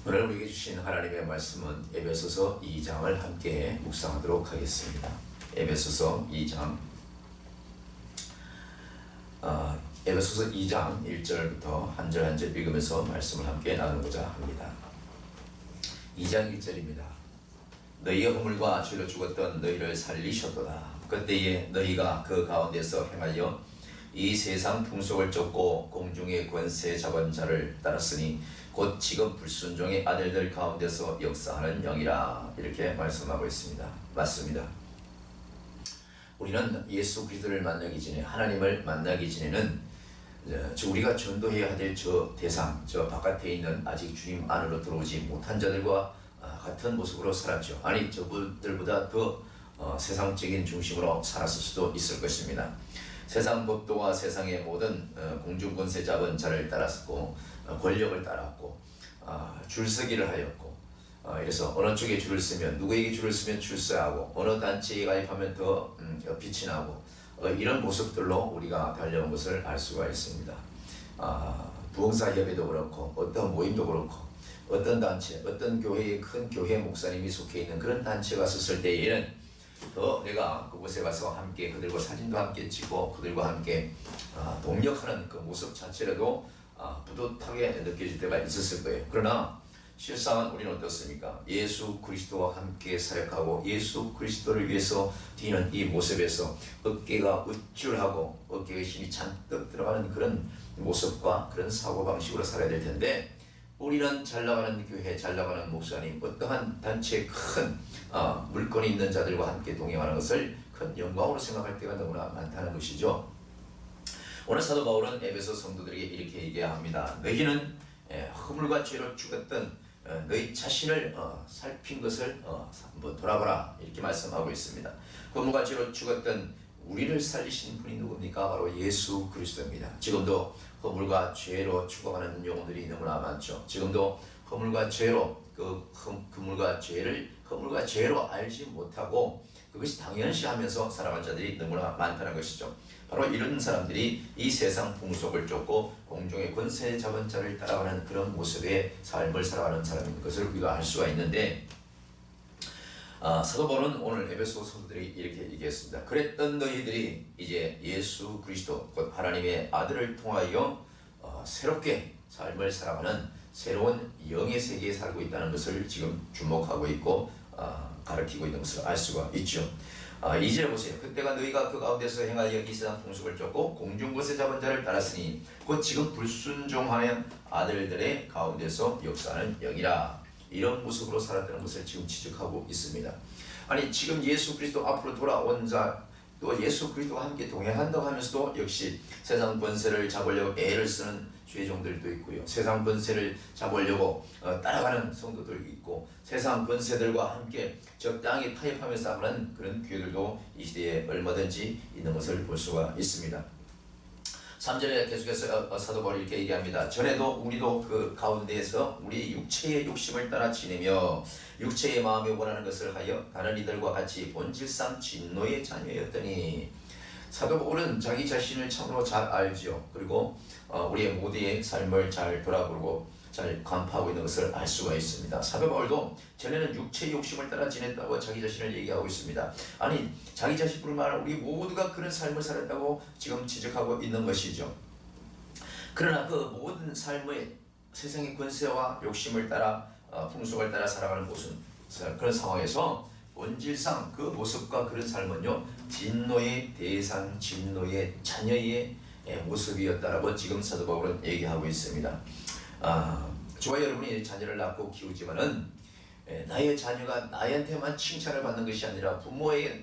오늘 우리에게 주신 하나님의 말씀은 에베소서 2장을 함께 묵상하도록 하겠습니다. 에베소서 2장 에베소서 2장 1절부터 한 절 한 절 읽으면서 말씀을 함께 나누고자 합니다. 2장 1절입니다. 너희의 허물과 죄로 죽었던 너희를 살리셨도다. 그때에 너희가 그 가운데서 행하여 이 세상 풍속을 쫓고 공중의 권세 잡은 자를 따랐으니 곧 지금 불순종의 아들들 가운데서 역사하는 영이라. 이렇게 말씀하고 있습니다. 맞습니다. 우리는 예수 그리스도를 만나기 전에, 하나님을 만나기 전에는 우리가 전도해야 될 저 대상, 저 바깥에 있는 아직 주님 안으로 들어오지 못한 자들과 같은 모습으로 살았죠. 아니, 저분들보다 더 세상적인 중심으로 살았을 수도 있을 것입니다. 세상 법도와 세상의 모든 공중권세 잡은 자를 따랐고, 권력을 따랐고, 줄서기를 하였고, 이래서 어느 쪽에 줄을 쓰면, 누구에게 줄을 쓰면 출세하고, 어느 단체에 가입하면 더 빛이 나고, 이런 모습들로 우리가 달려온 것을 알 수가 있습니다. 부흥사협회도 그렇고, 어떤 모임도 그렇고, 어떤 단체, 어떤 교회의 큰 교회 목사님이 속해 있는 그런 단체가 썼을 때에는 더 내가 그곳에 가서 함께 그들과 사진도 함께 찍고 그들과 함께 동력하는 그 모습 자체라도 뿌듯하게 느껴질 때가 있었을 거예요. 그러나 실상은 우리는 어떻습니까? 예수 그리스도와 함께 사역하고 예수 그리스도를 위해서 뛰는 이 모습에서 어깨가 우쭐하고 어깨에 힘이 잔뜩 들어가는 그런 모습과 그런 사고방식으로 살아야 될 텐데, 우리는 잘 나가는 교회, 잘 나가는 목사님, 어떠한 단체에 큰 물건이 있는 자들과 함께 동행하는 것을 큰 영광으로 생각할 때가 너무나 많다는 것이죠. 오늘 사도 바울은 에베소 성도들에게 이렇게 얘기합니다. 너희는 허물과 죄로 죽었던 너희 자신을 살핀 것을 한번 돌아보라. 이렇게 말씀하고 있습니다. 허물과 죄로 죽었던 우리를 살리신 분이 누굽니까? 바로 예수 그리스도입니다. 지금도 허물과 죄로 죽어가는 영혼들이 너무나 많죠. 지금도 허물과 죄로 허물과 죄로 알지 못하고 그것이 당연시하면서 살아가는 자들이 너무나 많다는 것이죠. 바로 이런 사람들이 이 세상 풍속을 쫓고 공중의 권세 잡은 자를 따라가는 그런 모습의 삶을 살아가는 사람인 것을 우리가 알 수가 있는데, 사도 바울은 오늘 에베소 성도들이 이렇게 얘기했습니다. 그랬던 너희들이 이제 예수 그리스도 곧 하나님의 아들을 통하여 새롭게 삶을 살아가는 새로운 영의 세계에 살고 있다는 것을 지금 주목하고 있고 가르치고 있는 것을 알 수가 있죠. 2절 보세요. 그때가 너희가 그 가운데서 행하여 이 세상 풍속을 쫓고 공중권세 잡은 자를 따랐으니 곧 지금 불순종하는 아들들의 가운데서 역사하는 영이라. 이런 모습으로 살았다는 것을 지금 지적하고 있습니다. 아니, 지금 예수 그리스도 앞으로 돌아온 자, 또 예수 그리스도와 함께 동행한다고 하면서도 역시 세상 권세를 잡으려고 애를 쓰는 죄종들도 있고요. 세상 권세를 잡으려고 따라가는 성도들도 있고, 세상 권세들과 함께 적당히 타협하면서 하는 그런 교회들도 이 시대에 얼마든지 있는 것을 볼 수가 있습니다. 3절에 계속해서 사도 바울이 이렇게 얘기합니다. 전에도 우리도 그 가운데에서 우리 육체의 욕심을 따라 지내며 육체의 마음이 원하는 것을 하여 다른 이들과 같이 본질상 진노의 자녀였더니. 사도 바울은 자기 자신을 참으로 잘 알지요. 그리고 우리의 모두의 삶을 잘 돌아보고 잘 간파하고 있는 것을 알 수가 있습니다. 사도 바울도 전에는 육체의 욕심을 따라 지냈다고 자기 자신을 얘기하고 있습니다. 아니, 자기 자신뿐만 아니라 우리 모두가 그런 삶을 살았다고 지금 지적하고 있는 것이죠. 그러나 그 모든 삶의 세상의 권세와 욕심을 따라 풍속을 따라 살아가는 그런 상황에서 본질상 그 모습과 그런 삶은요, 진노의 대상, 진노의 자녀의 모습이었다라고 지금 사도 바울은 얘기하고 있습니다. 저와 여러분이 자녀를 낳고 키우지만은 나의 자녀가 나한테만 칭찬을 받는 것이 아니라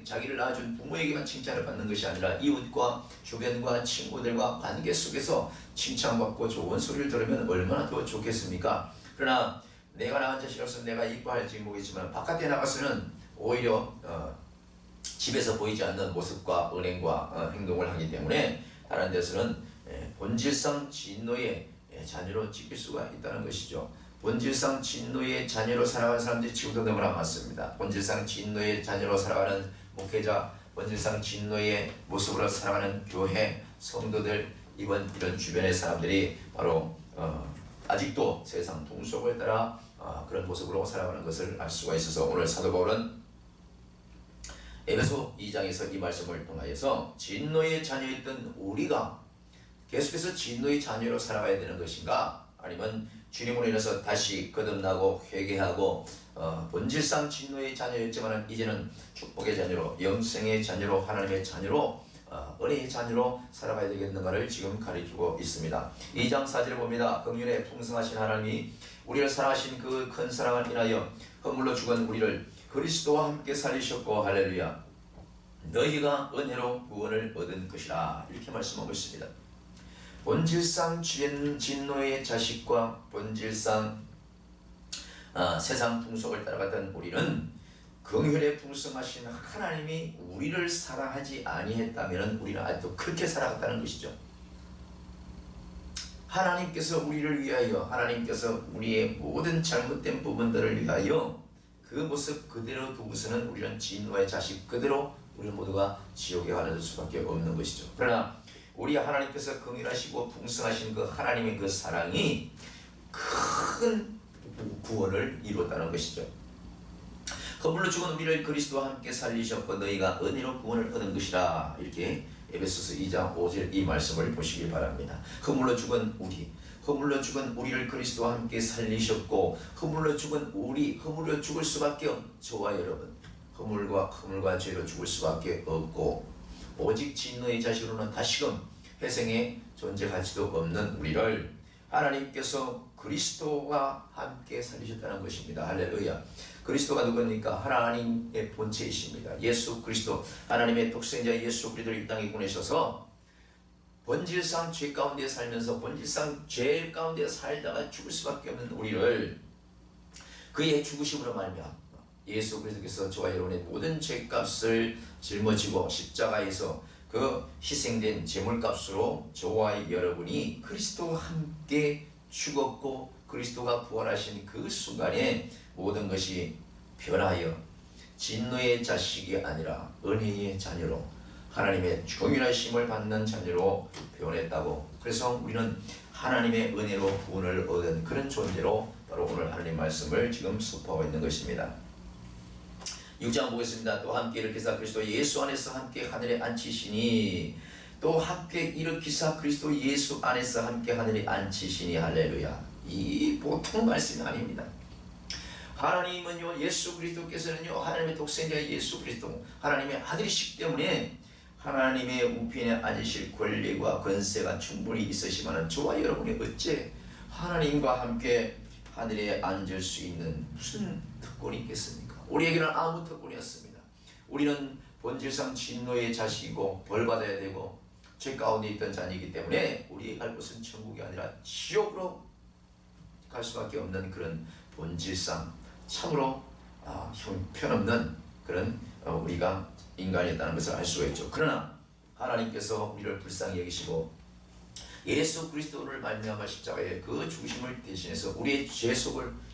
자기를 낳아준 부모에게만 칭찬을 받는 것이 아니라 이웃과 주변과 친구들과 관계 속에서 칭찬받고 좋은 소리를 들으면 얼마나 더 좋겠습니까? 그러나 내가 낳은 자식으로서 내가 이뻐할지 모르겠지만 바깥에 나가서는 오히려 집에서 보이지 않는 모습과 은행과 행동을 하기 때문에 다른 데서는 본질상 진노의 자녀로 찍힐 수가 있다는 것이죠. 본질상 진노의 자녀로 살아가는 사람들이 지금도 너무나 많습니다. 본질상 진노의 자녀로 살아가는 목회자, 본질상 진노의 모습으로 살아가는 교회, 성도들, 이런 주변의 사람들이 바로 아직도 세상 풍속을 따라 그런 모습으로 살아가는 것을 알 수가 있어서 오늘 사도 바울은 에베소 2장에서 이 말씀을 통하여서 진노의 자녀였던 우리가 계속해서 진노의 자녀로 살아가야 되는 것인가, 아니면 주님으로 인해서 다시 거듭나고 회개하고 본질상 진노의 자녀였지만 이제는 축복의 자녀로, 영생의 자녀로, 하나님의 자녀로, 은혜의 자녀로 살아가야 되겠는가를 지금 가리키고 있습니다. 2장 4절을 봅니다. 긍휼에 풍성하신 하나님이 우리를 사랑하신 그 큰 사랑을 인하여 허물로 죽은 우리를 그리스도와 함께 살리셨고, 할렐루야, 너희가 은혜로 구원을 얻은 것이라, 이렇게 말씀하고 있습니다. 본질상 진노의 자식과 본질상 세상 풍속을 따라갔던 우리는 긍휼에 풍성하신 하나님이 우리를 사랑하지 아니했다면 우리는 아직도 그렇게 살아갔다는 것이죠. 하나님께서 우리를 위하여, 하나님께서 우리의 모든 잘못된 부분들을 위하여 그 모습 그대로 두고서는 우리는 진노의 자식 그대로 우리 모두가 지옥에 가는 수밖에 없는 것이죠. 그러나 우리 하나님께서 긍휼하시고 풍성하신 그 하나님의 그 사랑이 큰 구원을 이루었다는 것이죠. 허물로 죽은 우리를 그리스도와 함께 살리셨고 너희가 은혜로 구원을 얻은 것이라, 이렇게 에베소서 2장 5절 이 말씀을 보시기 바랍니다. 허물로 죽은 우리를 그리스도와 함께 살리셨고, 허물로 죽은 우리, 허물로 죽을 수밖에 저와 여러분, 허물과 죄로 죽을 수밖에 없고, 오직 진노의 자식으로는 다시금 회생의 존재 가치도 없는 우리를 하나님께서 그리스도와 함께 살리셨다는 것입니다. 할렐루야. 그리스도가 누굽니까? 하나님의 본체이십니다. 예수 그리스도, 하나님의 독생자 예수 그리스도를 이 땅에 보내셔서 본질상 죄 가운데 살면서 본질상 죄 가운데 살다가 죽을 수밖에 없는 우리를 그의 죽으심으로 말미암아 예수 그리스도께서 저와 여러분의 모든 죄값을 짊어지고 십자가에서 그 희생된 제물값으로 저와 여러분이 그리스도와 함께 죽었고, 그리스도가 부활하신 그 순간에 모든 것이 변하여 진노의 자식이 아니라 은혜의 자녀로, 하나님의 긍휼하심을 받는 자녀로 변했다고. 그래서 우리는 하나님의 은혜로 구원을 얻은 그런 존재로 바로 오늘 하나님 말씀을 지금 선포하고 있는 것입니다. 6장 보겠습니다. 또 함께 일으키사 그리스도 예수 안에서 함께 하늘에 앉히시니, 또 함께 일으키사 그리스도 예수 안에서 함께 하늘에 앉히시니, 할렐루야. 이 보통 말씀이 아닙니다. 하나님은요, 예수 그리스도께서는요, 하나님의 독생자 예수 그리스도, 하나님의 아들이시기 때문에 하나님의 우편에 앉으실 권리와 권세가 충분히 있으시면 저와 여러분이 어째 하나님과 함께 하늘에 앉을 수 있는 무슨 특권이 있겠습니까? 우리에게는 아무 특권이 없습니다. 우리는 본질상 진노의 자식이고 벌받아야 되고 죄 가운데 있던 자녀이기 때문에 우리의 갈 곳은 천국이 아니라 지옥으로 갈 수밖에 없는 그런 본질상 참으로 형편없는 그런 우리가 인간이었다는 것을 알 수가 있죠. 그러나 하나님께서 우리를 불쌍히 여기시고 예수 그리스도를 말미암아 십자가에 그 죽으심을 대신해서 우리의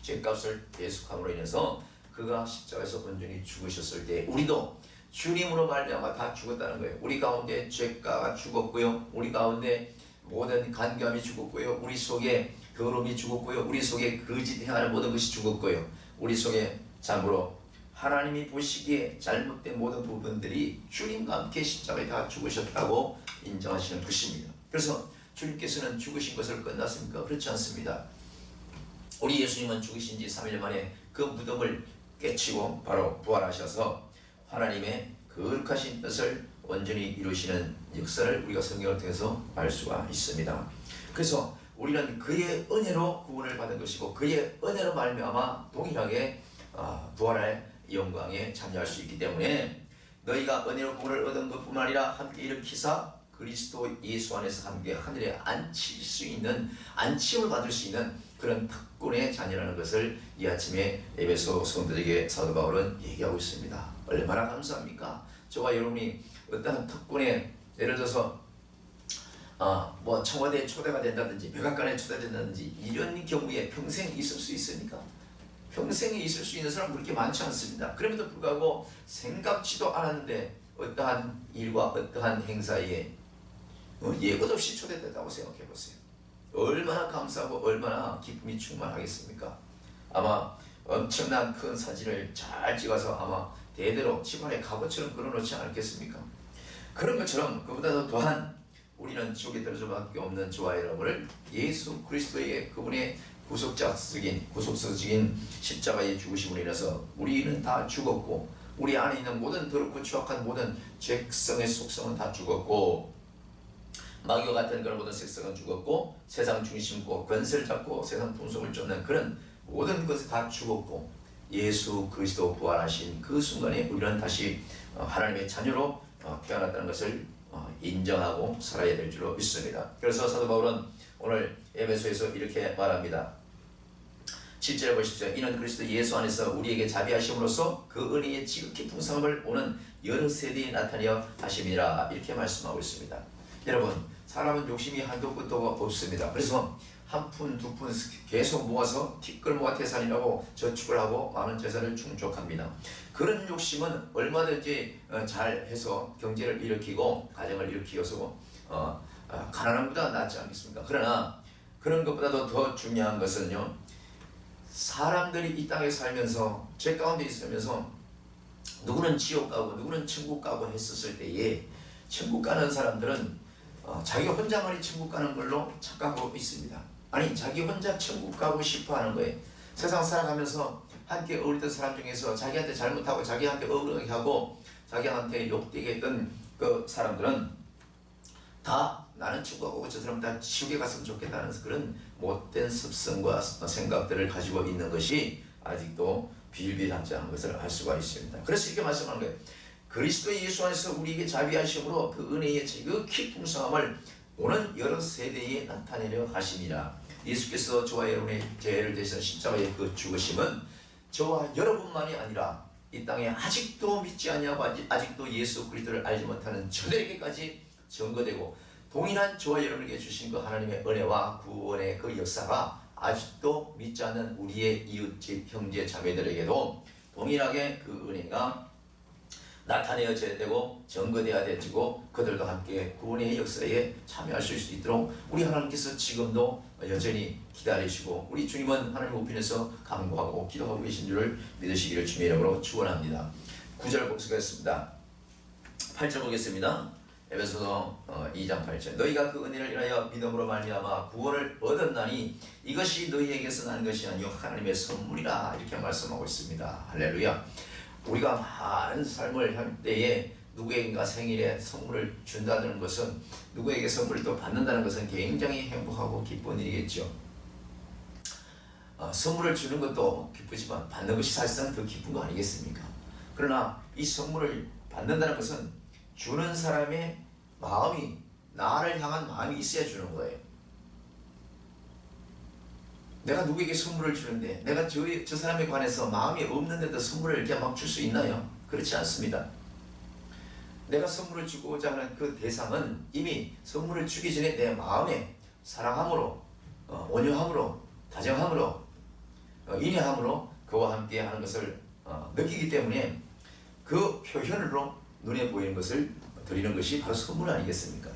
죄값을 대속함으로 인해서 그가 십자가에서 온전히 죽으셨을 때 우리도 주님으로 말미암아 다 죽었다는 거예요. 우리 가운데 죄가가 죽었고요, 우리 가운데 모든 간교함이 죽었고요, 우리 속에 더러움이 죽었고요, 우리 속에 거짓 행하는 모든 것이 죽었고요, 우리 속에 참으로 하나님이 보시기에 잘못된 모든 부분들이 주님과 함께 십자가에 다 죽으셨다고 인정하시는 것입니다. 그래서 주님께서는 죽으신 것을 끝났습니까? 그렇지 않습니다. 우리 예수님은 죽으신 지 3일 만에 그 무덤을 깨치고 바로 부활하셔서 하나님의 거룩하신 뜻을 온전히 이루시는 역사를 우리가 성경을 통해서 알 수가 있습니다. 그래서 우리는 그의 은혜로 구원을 받은 것이고 그의 은혜로 말미암아 동일하게 부활할 영광에 참여할 수 있기 때문에 너희가 은혜로 구원을 얻은 것뿐만 아니라 함께 일으키사 그리스도 예수 안에서 함께 하늘에 앉힐 수 있는, 안침을 받을 수 있는 그런 특권의 자녀라는 것을 이 아침에 에베소 성도들에게 사도 바울은 얘기하고 있습니다. 얼마나 감사합니까? 저와 여러분이 어떠한 특권에, 예를 들어서 청와대에 초대가 된다든지 백악관에 초대된다든지 이런 경우에 평생 있을 수 있습니까? 평생에 있을 수 있는 사람은 그렇게 많지 않습니다. 그럼에도 불구하고 생각지도 않았는데 어떠한 일과 어떠한 행사에 예고도 없이 초대됐다고 생각해 보세요. 얼마나 감사하고 얼마나 기쁨이 충만하겠습니까? 아마 엄청난 큰 사진을 잘 찍어서 아마 대대로 집안에 갑옷처럼 걸어놓지 않겠습니까? 그런 것처럼 그보다도 또한 우리는 지옥에 떨어질 수밖에 없는 저와 여러분을 예수 그리스도의 그분의 구속사적인 십자가의 죽으심으로 인해서 우리는 다 죽었고, 우리 안에 있는 모든 더럽고 추악한 모든 죄성의 속성은 다 죽었고, 마귀와 같은 그런 모든 색성은 죽었고, 세상 중심고 권세를 잡고 세상 풍속을 쫓는 그런 모든 것이 다 죽었고, 예수 그리스도 부활하신 그 순간에 우리는 다시 하나님의 자녀로 태어났다는 것을 인정하고 살아야 될 줄로 믿습니다. 그래서 사도 바울은 오늘 에베소에서 이렇게 말합니다. 7절에 보십시오. 이는 그리스도 예수 안에서 우리에게 자비하심으로써 그 은혜의 지극히 풍성함을 오는 여러 세대에 나타내어 하심이라, 이렇게 말씀하고 있습니다. 여러분, 사람은 욕심이 한도 끝도 없습니다. 그래서 한 푼, 두 푼 계속 모아서 티끌모아 태산이라고 저축을 하고 많은 재산을 충족합니다. 그런 욕심은 얼마든지 잘해서 경제를 일으키고 가정을 일으키어서 가난한 것보다 낫지 않겠습니까? 그러나 그런 것보다도 더 중요한 것은요, 사람들이 이 땅에 살면서 죄 가운데 있으면서 누구는 지옥 가고 누구는 천국 가고 했었을 때에, 천국 가는 사람들은 자기 혼자만이 천국 가는 걸로 착각하고 있습니다. 아니, 자기 혼자 천국 가고 싶어 하는 거예요. 세상 살아가면서 함께 어울리던 사람 중에서 자기한테 잘못하고 자기한테 억울하게 하고 자기한테 욕되게 했던 그 사람들은 다 나는 천국 가고 저 사람 다 지옥에 갔으면 좋겠다는 그런 못된 습성과 생각들을 가지고 있는 것이 아직도 비일비재하지 않은 것을 알 수가 있습니다. 그래서 이렇게 말씀하는 거예요. 그리스도 예수 안에서 우리에게 자비하심으로 그 은혜의 지극히 풍성함을 오는 여러 세대에 나타내려 하심이라. 예수께서 저와 여러분의 죄를 대신 십자가의 그 죽으심은 저와 여러분만이 아니라 이 땅에 아직도 믿지 아니하고 아직도 예수 그리스도를 알지 못하는 저들에게까지 전거되고, 동일한 저와 여러분에게 주신 그 하나님의 은혜와 구원의 그 역사가 아직도 믿지 않는 우리의 이웃집 형제 자매들에게도 동일하게 그 은혜가 나타내어져야 되고 전거되어야 되고, 그들과 함께 구원의 역사에 참여할 수 있도록 우리 하나님께서 지금도 여전히 기다리시고, 우리 주님은 하나님 우편에서 간구하고 기도하고 계신 줄을 믿으시기를 주님의 이름으로 축원합니다. 9절 복습하겠습니다. 8절 보겠습니다. 에베소서 2장 8절. 너희가 그 은혜를 인하여 믿음으로 말미암아 구원을 얻었나니 이것이 너희에게서 난 것이 아니요 하나님의 선물이라, 이렇게 말씀하고 있습니다. 할렐루야. 우리가 많은 삶을 할 때에 누구에게가 생일에 선물을 준다는 것은, 누구에게 선물을 또 받는다는 것은 굉장히 행복하고 기쁜 일이겠죠. 선물을 주는 것도 기쁘지만 받는 것이 사실상 더 기쁜 거 아니겠습니까? 그러나 이 선물을 받는다는 것은 주는 사람의 마음이, 나를 향한 마음이 있어야 주는 거예요. 내가 누구에게 선물을 주는데 내가 저 사람에 관해서 마음이 없는데도 선물을 이렇게 막 줄 수 있나요? 그렇지 않습니다. 내가 선물을 주고자 하는 그 대상은 이미 선물을 주기 전에 내 마음에 사랑함으로, 온유함으로, 다정함으로, 인내함으로 그와 함께 하는 것을 느끼기 때문에 그 표현으로 눈에 보이는 것을 드리는 것이 바로 선물 아니겠습니까?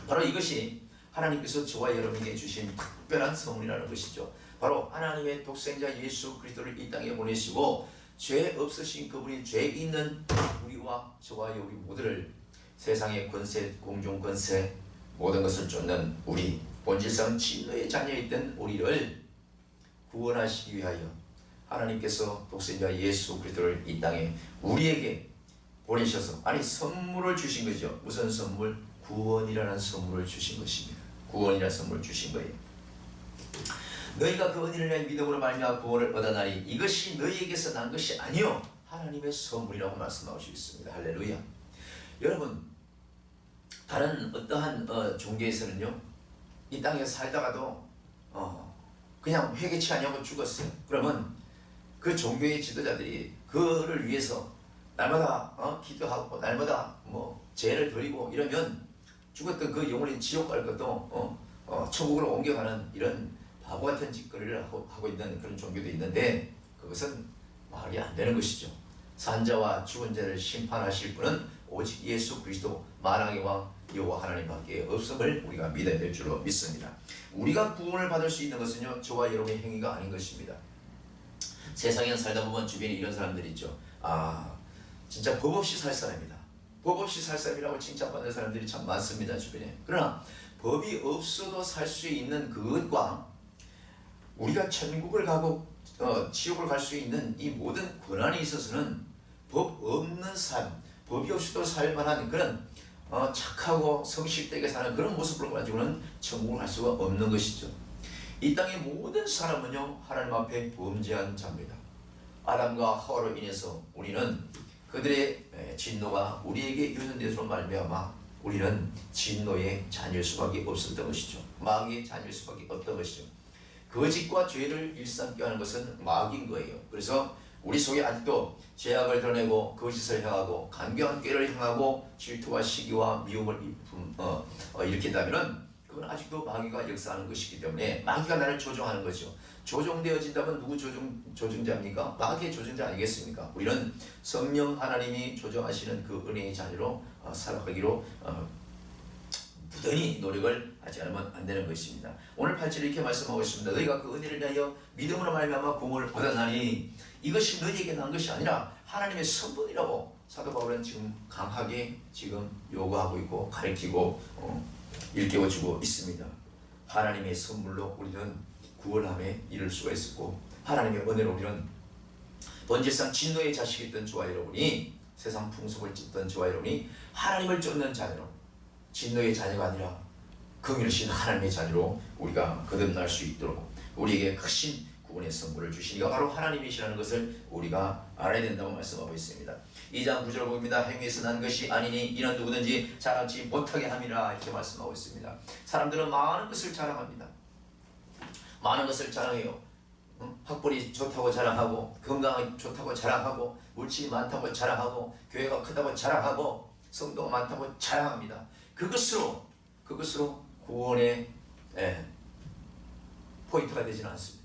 바로 이것이 하나님께서 저와 여러분에게 주신 특별한 선물이라는 것이죠. 바로 하나님의 독생자 예수 그리스도를 이 땅에 보내시고 죄 없으신 그분이 죄 있는 우리와 저와 우리 모두를 세상의 권세, 공중 권세, 모든 것을 쫓는 우리, 본질상 진노의 자녀였던 우리를 구원하시기 위하여 하나님께서 독생자 예수 그리스도를 이 땅에 우리에게 보내셔서, 아니 선물을 주신 거죠. 무슨 선물? 구원이라는 선물을 주신 것입니다. 구원이라는 선물을 주신 거예요. 너희가 그 은혜를 위하여 믿음으로 말미암아 구원을 얻어나니 이것이 너희에게서 난 것이 아니요 하나님의 선물이라고 말씀하고 있습니다. 할렐루야. 여러분, 다른 어떠한 종교에서는요, 이 땅에 살다가도 그냥 회개치 아니하고 죽었어요. 그러면 그 종교의 지도자들이 그를 위해서 날마다 기도하고 날마다 죄를 드리고 이러면 죽었던 그 영혼이 지옥 갈 것도 천국으로 옮겨가는 이런 바보 같은 짓거리를 하고 있는 그런 종교도 있는데, 그것은 말이 안 되는 것이죠. 산자와 죽은 자를 심판하실 분은 오직 예수 그리스도 만왕의 왕 여호와 하나님밖에 없음을 우리가 믿어야 될 줄로 믿습니다. 우리가 구원을 받을 수 있는 것은요, 저와 여러분의 행위가 아닌 것입니다. 세상에 살다 보면 주변에 이런 사람들이 있죠. 진짜 법 없이 살 사람이다. 법 없이 살 사람이라고 칭찬받는 사람들이 참 많습니다, 주변에. 그러나 법이 없어도 살 수 있는 그것과 우리가 천국을 가고 지옥을 갈 수 있는 이 모든 권한에 있어서는 법 없는 삶, 법이 없이도 살만한 그런 착하고 성실되게 사는 그런 모습을 가지고는 천국을 갈 수가 없는 것이죠. 이 땅의 모든 사람은요, 하나님 앞에 범죄한 자입니다. 아담과 하와로 인해서 우리는 그들의 진노가 우리에게 유현되어서 말미암아 우리는 진노의 자녀일 수밖에 없었던 것이죠. 마귀의 자녀일 수밖에 없던 것이죠. 거짓과 죄를 일삼게 하는 것은 마귀인 거예요. 그래서 우리 속에 아직도 죄악을 드러내고 거짓을 행하고 간교한 꾀를 행하고 질투와 시기와 미움을 일으킨다면 그건 아직도 마귀가 역사하는 것이기 때문에 마귀가 나를 조종하는 거죠. 조종되어진다면 누구 조종자입니까? 마귀의 조종자 아니겠습니까? 우리는 성령 하나님이 조종하시는 그 은혜의 자녀로 살아가기로 부단히 노력을 하지 않으면 안 되는 것입니다. 오늘 8절에 이렇게 말씀하고 있습니다. 너희가 그 은혜를 위하여 믿음으로 말미암아 구원을 받았나니 이것이 너희에게 난 것이 아니라 하나님의 선분이라고 사도 바울은 지금 강하게 지금 요구하고 있고 가르치고 일깨워주고 있습니다. 하나님의 선물로 우리는 구원함에 이를 수가 있었고 하나님의 은혜로 우리는 본질상 진노의 자식이었던 저와 여러분이 세상 풍속을 찢던 저와 여러분이 하나님을 쫓는 자녀로 진노의 자녀가 아니라 긍휼하신 하나님의 자녀로 우리가 거듭날 수 있도록 우리에게 크신 구원의 선물을 주시니가 바로 하나님이시라는 것을 우리가 알아야 된다고 말씀하고 있습니다. 2장 9절 봅니다. 행위에서 난 것이 아니니 이는 누구든지 자랑치 못하게 함이라 이렇게 말씀하고 있습니다. 사람들은 많은 것을 자랑합니다. 많은 것을 자랑해요. 학벌이 좋다고 자랑하고 건강이 좋다고 자랑하고 물질이 많다고 자랑하고 교회가 크다고 자랑하고 성도가 많다고 자랑합니다. 그것으로 구원의 포인트가 되지는 않습니다.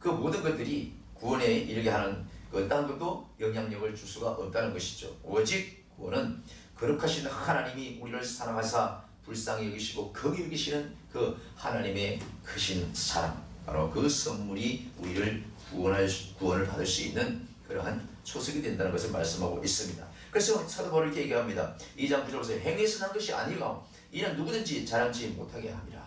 그 모든 것들이 구원에 이르게 하는 그 어떤 것도 영향력을 줄 수가 없다는 것이죠. 오직 구원은 거룩하신 하나님이 우리를 사랑하사 불쌍히 여기시고 극히 여기시는 그 하나님의 크신 사랑, 바로 그 선물이 우리를 구원을 받을 수 있는 그러한 초석이 된다는 것을 말씀하고 있습니다. 그래서 사도 바울이 이렇게 얘기합니다. 2장 9절에서 행위에서 난 것이 아니라 이는 누구든지 자랑치 못하게 함이라.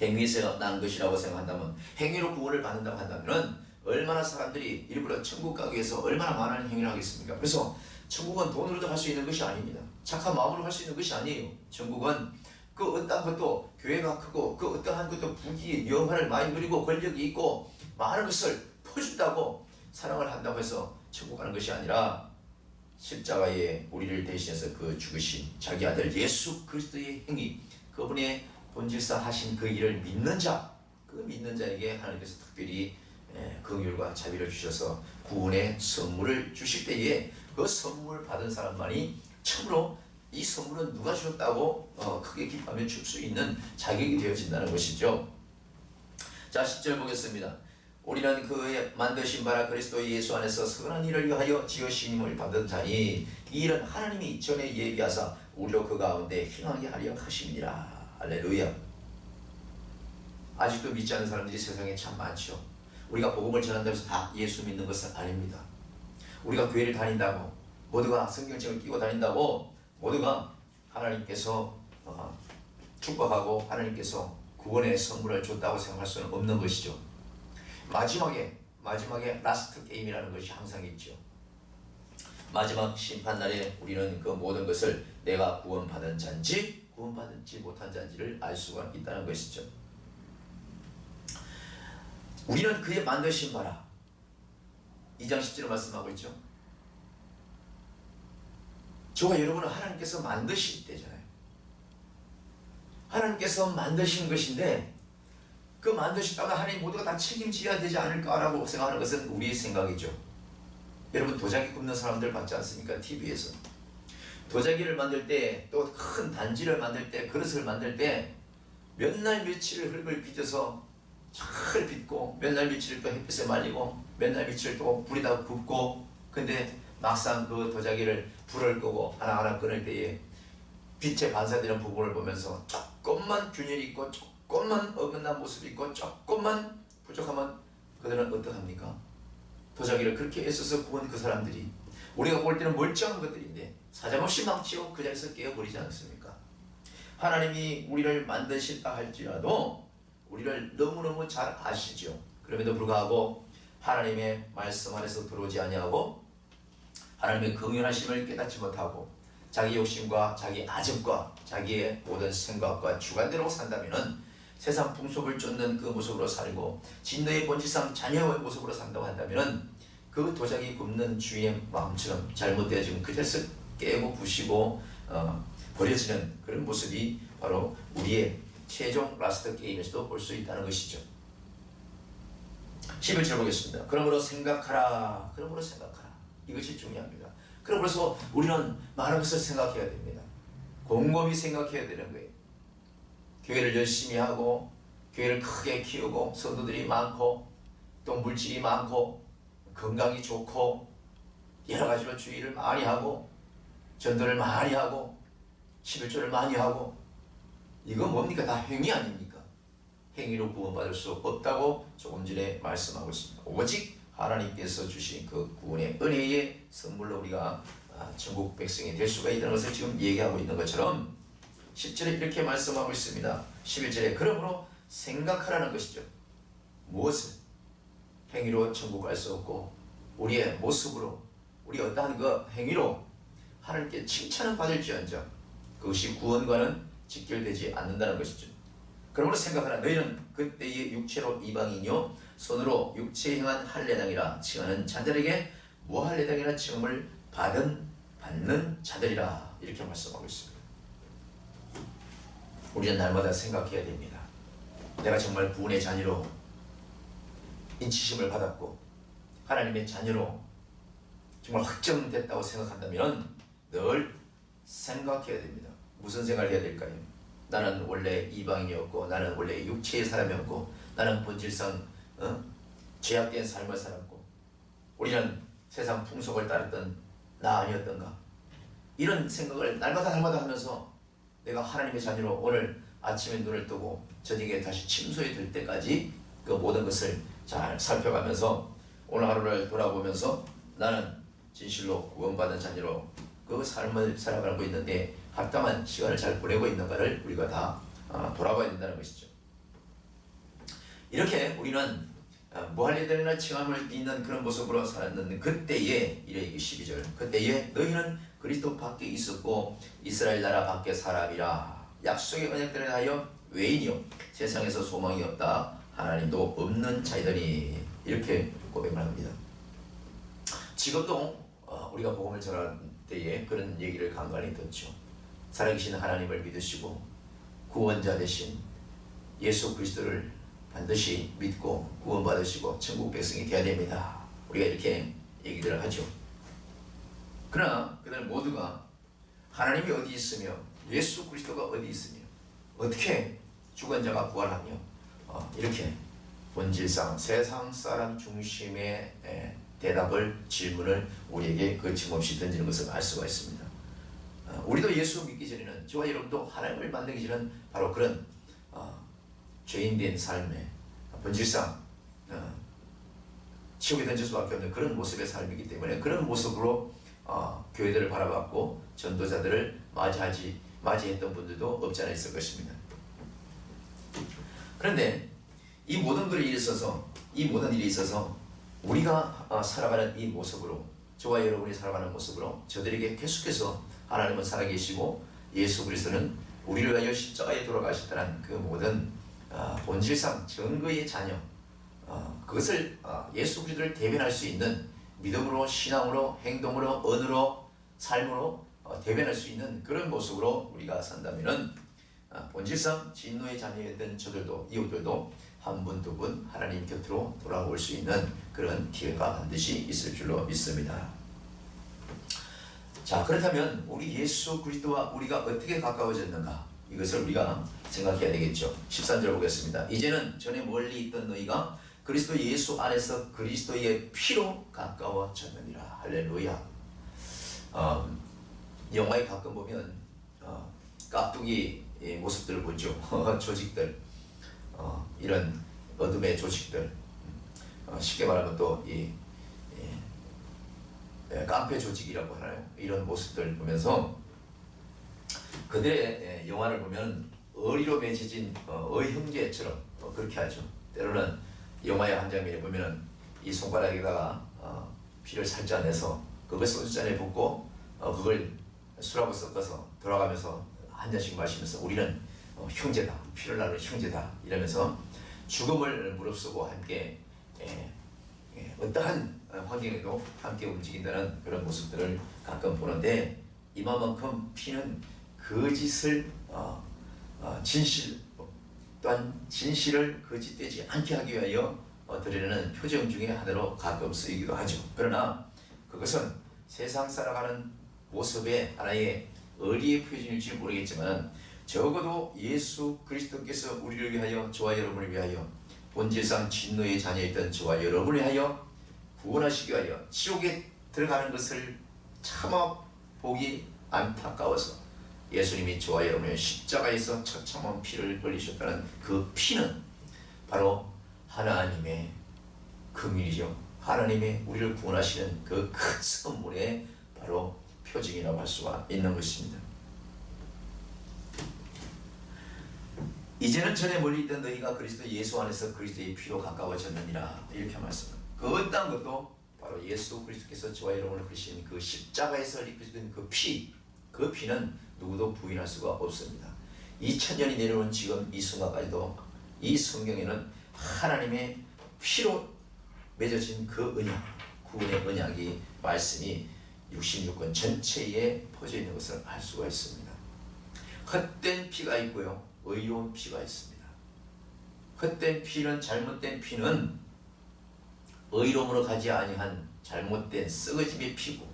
행위에서 난 것이라고 생각한다면, 행위로 구원을 받는다고 한다면 얼마나 사람들이 일부러 천국 가기 위해서 얼마나 많은 행위를 하겠습니까? 그래서 천국은 돈으로도 할 수 있는 것이 아닙니다. 착한 마음으로 할 수 있는 것이 아니에요. 천국은 그 어떠한 것도 교회가 크고 그 어떠한 것도 부귀 영화를 많이 누리고 권력이 있고 많은 것을 퍼준다고 사랑을 한다고 해서 천국 가는 것이 아니라 십자가에 우리를 대신해서 그 죽으신 자기 아들 예수 그리스도의 행위, 그분의 본질상 하신 그 일을 믿는 자, 그 믿는 자에게 하나님께서 특별히 긍휼과 자비를 주셔서 구원의 선물을 주실 때에 그 선물 받은 사람만이 참으로 이 선물은 누가 주셨다고 크게 기뻐하며 줄 수 있는 자격이 되어진다는 것이죠. 자, 10절 보겠습니다. 우리는 그의 만드신 바라 그리스도 예수 안에서 선한 일을 위하여 지으심을 받은 자니 이 일은 하나님이 전에 예비하사 우리로 그 가운데 행하게 하려 하심이니라. 할렐루야. 아직도 믿지 않는 사람들이 세상에 참 많죠. 우리가 복음을 전한다고 해서 다 예수 믿는 것은 아닙니다. 우리가 교회를 다닌다고, 모두가 성경책을 끼고 다닌다고 모두가 하나님께서 축복하고 하나님께서 구원의 선물을 줬다고 생각할 수는 없는 것이죠. 마지막에 라스트 게임이라는 것이 항상 있죠. 마지막 심판날에 우리는 그 모든 것을 내가 구원받은 자인지 구원받지 못한 자인지를 알 수가 있다는 것이죠. 우리는 그의 만드신 바라 2장 10절에 말씀하고 있죠. 저와 여러분은 하나님께서 만드신 때잖아요. 하나님께서 만드신 것인데 그 만드셨다가 하나님 모두가 다 책임져야 되지 않을까라고 생각하는 것은 우리의 생각이죠. 여러분 도자기 굽는 사람들 봤지 않습니까? TV에서 도자기를 만들 때, 또 큰 단지를 만들 때, 그릇을 만들 때 몇 날 며칠을 흙을 빚어서 잘 빚고 몇 날 며칠을 또 햇빛에 말리고 맨날 빛을 또 불에다 굽고, 근데 막상 그 도자기를 불을 끄고 하나하나 끊을 때에 빛에 반사되는 부분을 보면서 조금만 균열이 있고 조금만 어긋난 모습이 있고 조금만 부족하면 그들은 어떡합니까? 도자기를 그렇게 애써서 구운 그 사람들이 우리가 볼 때는 멀쩡한 것들인데 사정없이 망치고 그 자리에서 깨어버리지 않습니까? 하나님이 우리를 만드신다 할지라도 우리를 너무너무 잘 아시죠. 그럼에도 불구하고 하나님의 말씀 안에서 들어오지 아니하고 하나님의 긍휼하심을 깨닫지 못하고 자기 욕심과 자기 아집과 자기의 모든 생각과 주관대로 산다면은 세상 풍속을 쫓는 그 모습으로 살고 진노의 본질상 자녀의 모습으로 산다고 한다면은 그 도자기 굽는 주의 마음처럼 잘못되어진 그 자리에서 깨고 부시고 버려지는 그런 모습이 바로 우리의 최종 라스트 게임에서도 볼 수 있다는 것이죠. 11절 보겠습니다. 그러므로 생각하라. 그러므로 생각하라. 이것이 중요합니다. 그러므로 우리는 많은 것을 생각해야 됩니다. 곰곰이 생각해야 되는 거예요. 교회를 열심히 하고 교회를 크게 키우고 성도들이 많고 또 물질이 많고 건강이 좋고 여러 가지로 주의를 많이 하고 전도를 많이 하고 11조를 많이 하고 이건 뭡니까? 다 행위 아닙니까? 행위로 구원받을 수 없다고 조금 전에 말씀하고 있습니다. 오직 하나님께서 주신 그 구원의 은혜의 선물로 우리가 천국 백성이 될 수가 있다는 것을 지금 얘기하고 있는 것처럼 10절에 이렇게 말씀하고 있습니다. 11절에 그러므로 생각하라는 것이죠. 무엇을? 행위로 천국 갈 수 없고 우리의 모습으로 우리 어떠한 그 행위로 하나님께 칭찬을 받을지언정 그것이 구원과는 직결되지 않는다는 것이죠. 그러므로 생각하라. 너희는 그때의 육체로 이방인이요 손으로 육체에 행한 할례당이라 칭하는 자들에게 무할례당이라 칭함을 받는 자들이라 이렇게 말씀하고 있습니다. 우리는 날마다 생각해야 됩니다. 내가 정말 구원의 자녀로 인치심을 받았고 하나님의 자녀로 정말 확정됐다고 생각한다면 늘 생각해야 됩니다. 무슨 생각을 해야 될까요? 나는 원래 이방인이었고 나는 원래 육체의 사람이었고 나는 본질상 죄악된 삶을 살았고 우리는 세상 풍속을 따랐던 나 아니었던가? 이런 생각을 날마다 하면서 내가 하나님의 자녀로 오늘 아침에 눈을 뜨고 저녁에 다시 침소에 들 때까지 그 모든 것을 잘 살펴가면서 오늘 하루를 돌아보면서 나는 진실로 구원받은 자녀로 그 삶을 살아가고 있는데 합당한 시간을 잘 보내고 있는가를 우리가 다 돌아봐야 된다는 것이죠. 이렇게 우리는 무할례당이나 칭함을 입는 그런 모습으로 살았는데 그때에 이래 12절 그때에 너희는 그리스도 밖에 있었고 이스라엘 나라 밖에 사람이라 약속의 언약들에 하여 외인이요 세상에서 소망이 없다 하나님도 없는 자이더니 이렇게 고백을 합니다. 지금도 우리가 복음을 전할 때에 그런 얘기를 간간히 듣죠. 살아계신 하나님을 믿으시고 구원자 되신 예수 그리스도를 반드시 믿고 구원받으시고 천국 백성이 되어야 됩니다. 우리가 이렇게 얘기들을 하죠. 그러나 그들 모두가 하나님이 어디 있으며 예수 그리스도가 어디 있으며 어떻게 죽은 자가 부활하며 이렇게 본질상 세상 사람 중심의 대답을 질문을 우리에게 거침없이 던지는 것을 알 수가 있습니다. 우리도 예수 믿기 전에는 저와 여러분도 하나님을 만나기 전에는 바로 그런 죄인된 삶에 본질상 지옥에 던질 수밖에 없는 그런 모습의 삶이기 때문에 그런 모습으로 교회들을 바라봤고 전도자들을 맞이했던 분들도 없지 않아 있을 것입니다. 그런데 이 모든 일이 있어서 우리가 살아가는 이 모습으로 저와 여러분이 살아가는 모습으로 저들에게 계속해서 하나님은 살아계시고 예수 그리스도는 우리를 위하여 십자가에 돌아가셨다는 그 모든 본질상 정거의 자녀 그것을 예수 그리스도를 대변할 수 있는 믿음으로 신앙으로 행동으로 언어로 삶으로 대변할 수 있는 그런 모습으로 우리가 산다면은 본질상 진노의 자녀였던 저들도 이웃들도 한 분 두 분 하나님 곁으로 돌아올 수 있는 그런 기회가 반드시 있을 줄로 믿습니다. 자, 그렇다면 우리 예수 그리스도와 우리가 어떻게 가까워졌는가 이것을 우리가 생각해야 되겠죠. 13절 보겠습니다. 이제는 전에 멀리 있던 너희가 그리스도 예수 안에서 그리스도의 피로 가까워졌느니라. 할렐루야. 영화에 가끔 보면 깍두기 모습들을 보죠. 조직들, 이런 어둠의 조직들, 쉽게 말하면 또 깡패 조직이라고 하나요? 이런 모습들 보면서 그들의 영화를 보면 어리로 맺어진 형제처럼 그렇게 하죠. 때로는 영화의 한 장면에 보면 이 손가락에다가 피를 살짝 내서 그걸 소주잔에 붓고 그걸 술하고 섞어서 돌아가면서 한 잔씩 마시면서 우리는 형제다, 피를 나누는 형제다 이러면서 죽음을 무릅쓰고 함께 어떠한 환경에도 함께 움직인다는 그런 모습들을 가끔 보는데, 이만큼 피는 거짓을 진실 또한 진실을 거짓되지 않게 하기 위하여 드리는 표정 중에 하나로 가끔 쓰이기도 하죠. 그러나 그것은 세상 살아가는 모습의 하나의 의리의 표현일지 모르겠지만, 적어도 예수 그리스도께서 우리를 위하여, 저와 여러분을 위하여, 본질상 진노의 자녀였던 저와 여러분을 위하여 구원하시기 위하여 지옥에 들어가는 것을 참아 보기 안타까워서 예수님이 저와 여러분의 십자가에서 처참한 피를 흘리셨다는 그 피는 바로 하나님의 긍휼이죠. 하나님의 우리를 구원하시는 그 큰 선물의 바로 표징이라고 할 수가 있는 것입니다. 이제는 전에 멀리 있던 너희가 그리스도 예수 안에서 그리스도의 피로 가까워졌느니라, 이렇게 말씀합니다. 그 어떤 것도 바로 예수 그리스도께서 저와 여러분을 그리신 그 십자가에서 흘리신 그 피는 누구도 부인할 수가 없습니다. 2000년이 내려온 지금 이 순간까지도 이 성경에는 하나님의 피로 맺어진 그 언약, 구원의 언약이, 말씀이 66권 전체에 퍼져 있는 것을 알 수가 있습니다. 헛된 피가 있고요, 의로운 피가 있습니다. 헛된 피는, 잘못된 피는 의로움으로 가지 아니한 잘못된 썩어짐의 피고,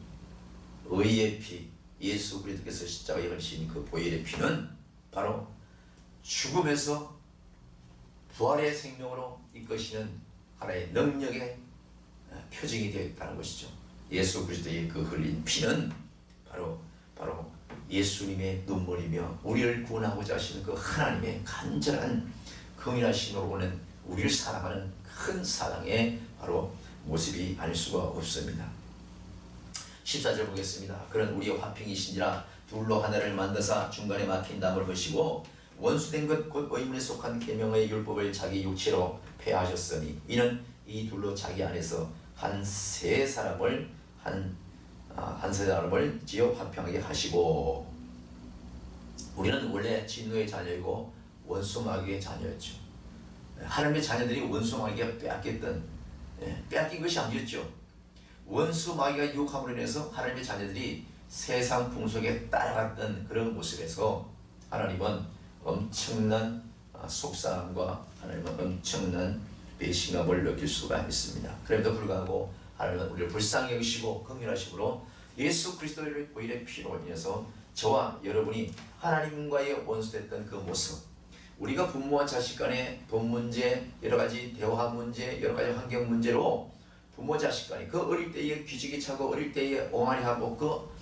의의 피, 예수 그리스도께서 십자가에 흘리신 그 보혈의 피는 바로 죽음에서 부활의 생명으로 이끄시는 하나의 능력의 표징이 되어 있다는 것이죠. 예수 그리스도의 그 흘린 피는 바로 예수님의 눈물이며 우리를 구원하고자 하시는 그 하나님의 간절한 긍휼하심으로 보는 우리를 사랑하는 큰 사랑의 바로 모습이 아닐 수가 없습니다. 14절 보겠습니다. 그런 우리의 화평이신지라 둘로 하나를 만드사 중간에 막힌 담을 허시고 원수된 것 곧 의문에 속한 계명의 율법을 자기 육체로 폐하셨으니 이는 이 둘로 자기 안에서 한 세 사람을 지어 화평하게 하시고. 우리는 원래 진노의 자녀이고 원수 마귀의 자녀였죠. 하나님의 자녀들이 원수 마귀가 빼앗긴 것이 아니었죠. 원수 마귀가 유혹함으로 인해서 하나님의 자녀들이 세상 풍속에 따라갔던 그런 모습에서 하나님은 엄청난 속상함과 하나님은 엄청난 배신감을 느낄 수가 있습니다. 그럼에도 불구하고 하나님은 우리를 불쌍히 여기시고 긍휼하심으로 예수 그리스도의 보혈의 피로 인해서 저와 여러분이 하나님과의 원수됐던 그 모습, 우리가 부모와 자식 간의 돈 문제, 여러 가지 대화 문제, 여러 가지 환경 문제로 부모 자식 간에 그 어릴 때에 기지개 차고 어릴 때에 옹알이하고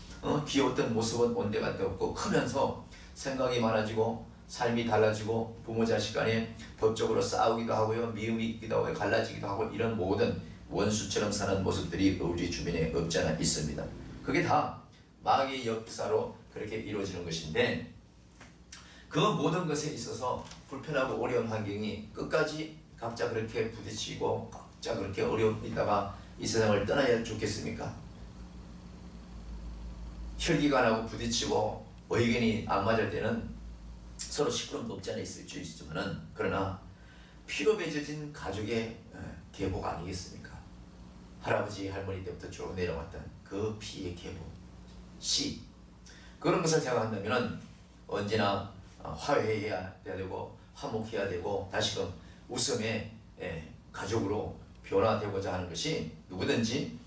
귀여웠던 모습은 온데간데 없고, 크면서 생각이 많아지고 삶이 달라지고 부모 자식 간에 법적으로 싸우기도 하고요, 미움이 있기도 하고 갈라지기도 하고, 이런 모든 원수처럼 사는 모습들이 우리 주변에 없지 않아 있습니다. 그게 다 마귀의 역사로 그렇게 이루어지는 것인데, 그 모든 것에 있어서 불편하고 어려운 환경이 끝까지 각자 그렇게 부딪히고 각자 그렇게 어려움이 있다가 이 세상을 떠나야 좋겠습니까? 혈기가 부딪히고 의견이 안 맞을 때는 서로 시끄러움도 없지 않아 있을 수 있지만은, 그러나 피로 맺어진 가족의 계보가 아니겠습니까? 할아버지 할머니 때부터 쭉 내려왔던 그 피의 계보, 씨, 그런 것을 생각한다면 언제나 화해해야 되고 화목해야 되고 다시금 웃음의 가족으로 변화되고자 하는 것이 누구든지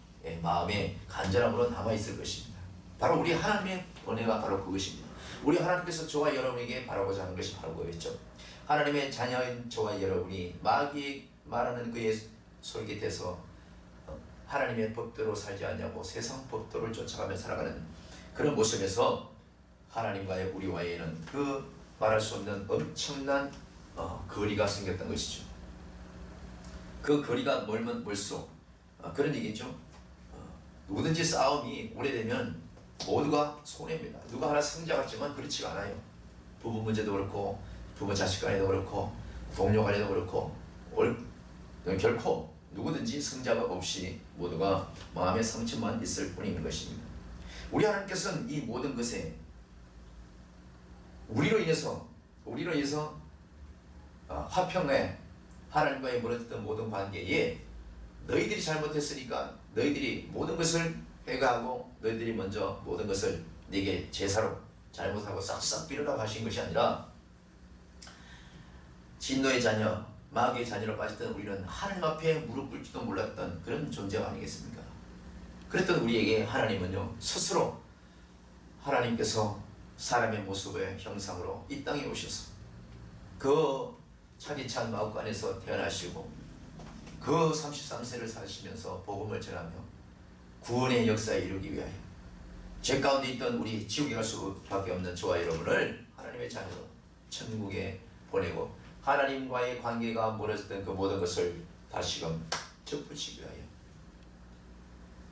마음의 간절함으로 남아있을 것입니다. 바로 우리 하나님의 은혜가 바로 그것입니다. 우리 하나님께서 저와 여러분에게 바라고자 하는 것이 바로 그거였죠. 하나님의 자녀인 저와 여러분이 마귀 말하는 그의 솔깃해서 하나님의 법대로 살지 않냐고 세상 법도를 쫓아가며 살아가는 그런 모습에서 하나님과의 우리와의는 그 말할 수 없는 엄청난 거리가 생겼던 것이죠. 그 거리가 멀면 멀수록 그런 얘기죠. 누구든지 싸움이 오래되면 모두가 손해입니다. 누가 하나 승자 같지만 그렇지가 않아요. 부부 문제도 그렇고 부모 자식 간에도 그렇고 동료 간에도 그렇고 결코 누구든지 승자가 없이 모두가 마음의 상처만 있을 뿐인 것입니다. 우리 하나님께서는 이 모든 것에 우리로 인해서 화평에 하나님과의 무너졌던 모든 관계에 너희들이 잘못했으니까 너희들이 모든 것을 회개하고 너희들이 먼저 모든 것을 네게 제사로 잘못하고 싹싹 빌어라고 하신 것이 아니라 진노의 자녀, 마귀의 자녀로 빠졌던 우리는 하나님 앞에 무릎 꿇지도 몰랐던 그런 존재가 아니겠습니까? 그랬던 우리에게 하나님은요 스스로 하나님께서 사람의 모습의 형상으로 이 땅에 오셔서 그 차디찬 마음간에서 태어나시고 그 33세를 사시면서 복음을 전하며 구원의 역사에 이루기 위하여 죄 가운데 있던 우리 지옥에 갈 수밖에 없는 저와 여러분을 하나님의 자녀로 천국에 보내고 하나님과의 관계가 멀어졌던 그 모든 것을 다시금 접붙이기 위하여